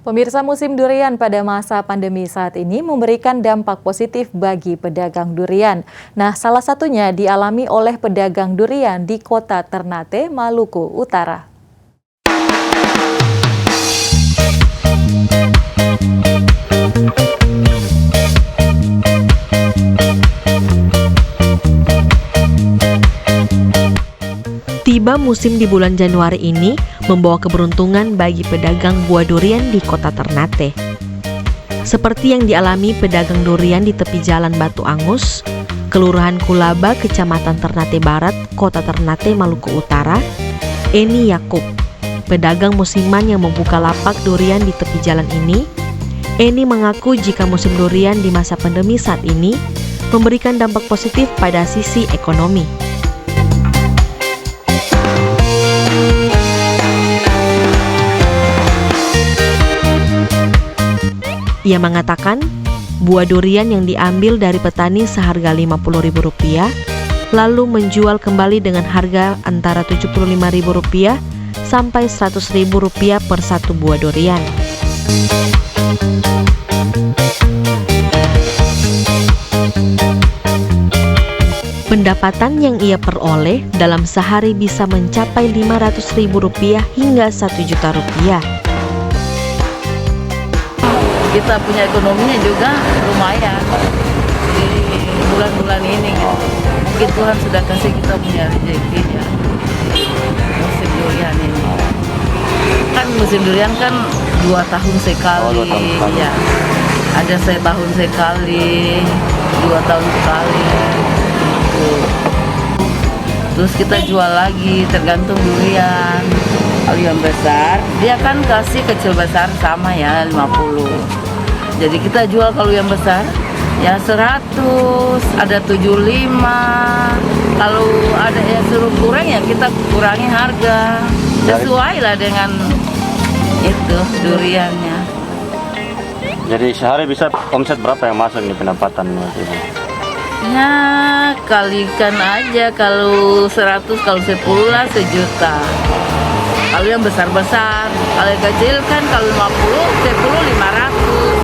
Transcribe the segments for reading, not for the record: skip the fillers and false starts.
Pemirsa, musim durian pada masa pandemi saat ini memberikan dampak positif bagi pedagang durian. Nah, salah satunya dialami oleh pedagang durian di Kota Ternate, Maluku Utara. Tiba musim di bulan Januari ini membawa keberuntungan bagi pedagang buah durian di Kota Ternate. Seperti yang dialami pedagang durian di tepi Jalan Batu Angus, Kelurahan Kulaba, Kecamatan Ternate Barat, Kota Ternate, Maluku Utara, Eni Yakub, pedagang musiman yang membuka lapak durian di tepi jalan ini. Eni mengaku jika musim durian di masa pandemi saat ini memberikan dampak positif pada sisi ekonomi. Ia mengatakan, buah durian yang diambil dari petani seharga Rp50.000, lalu menjual kembali dengan harga antara Rp75.000 sampai Rp100.000 per satu buah durian. Pendapatan yang ia peroleh dalam sehari bisa mencapai Rp500.000 hingga Rp1.000.000. Kita punya ekonominya juga lumayan di bulan-bulan ini gitu. Mungkin Tuhan sudah kasih kita punya rezeki ya. Musim durian ini kan musim durian kan 2 tahun sekali ya. Ada setahun sekali, 2 tahun sekali gitu. Terus kita jual lagi tergantung durian. Kalau yang besar dia kan kasih kecil besar sama ya 50. Jadi kita jual kalau yang besar ya 100, ada 75. Kalau ada yang suruh kurang ya kita kurangi harga. Sesuai lah dengan itu duriannya. Jadi sehari bisa omset berapa yang masuk nih pendapatan Ibu? Ya kalikan aja, kalau 100, kalau 10 lah 1 juta. Kalau yang besar-besar, kalau yang kecil kan kalau 50, 10, 500.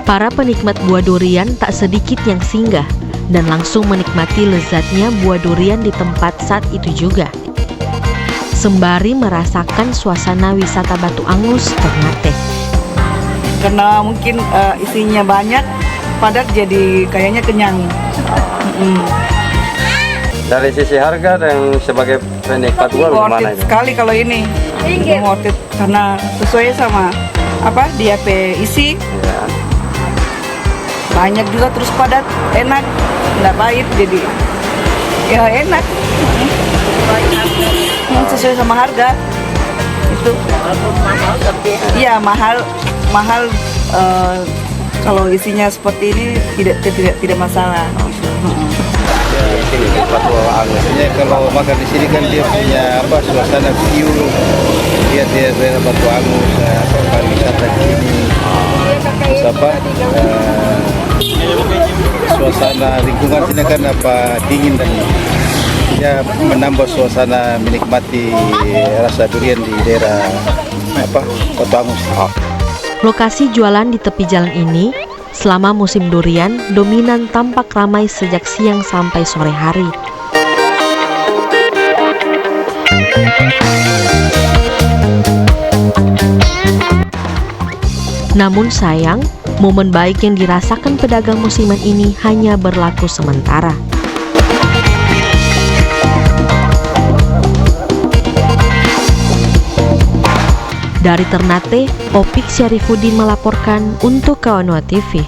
Para penikmat buah durian tak sedikit yang singgah dan langsung menikmati lezatnya buah durian di tempat saat itu juga. Sembari merasakan suasana wisata Batu Angus Ternate. Karena mungkin isinya banyak, padat jadi kayaknya kenyang. Dari sisi harga dan sebagai penikmat buah gimana itu? Sekali kalau ini, worth it karena sesuai sama DAP isi. Ya. Banyak juga, terus padat, enak, nggak pahit, jadi ya enak. Sesuai sama harga itu. Iya mahal. Kalau isinya seperti ini tidak masalah. Biasanya kalau makan di sini kan dia punya suasana view, dia daerah Batu Angus, pariwisata di sini, suasana lingkungan sini kan dingin dan ya menambah suasana menikmati rasa durian di daerah Batu Angus. Lokasi jualan di tepi jalan ini selama musim durian dominan tampak ramai sejak siang sampai sore hari. Namun sayang, momen baik yang dirasakan pedagang musiman ini hanya berlaku sementara. Dari Ternate, Opik Syarifuddin melaporkan untuk Kawanua TV.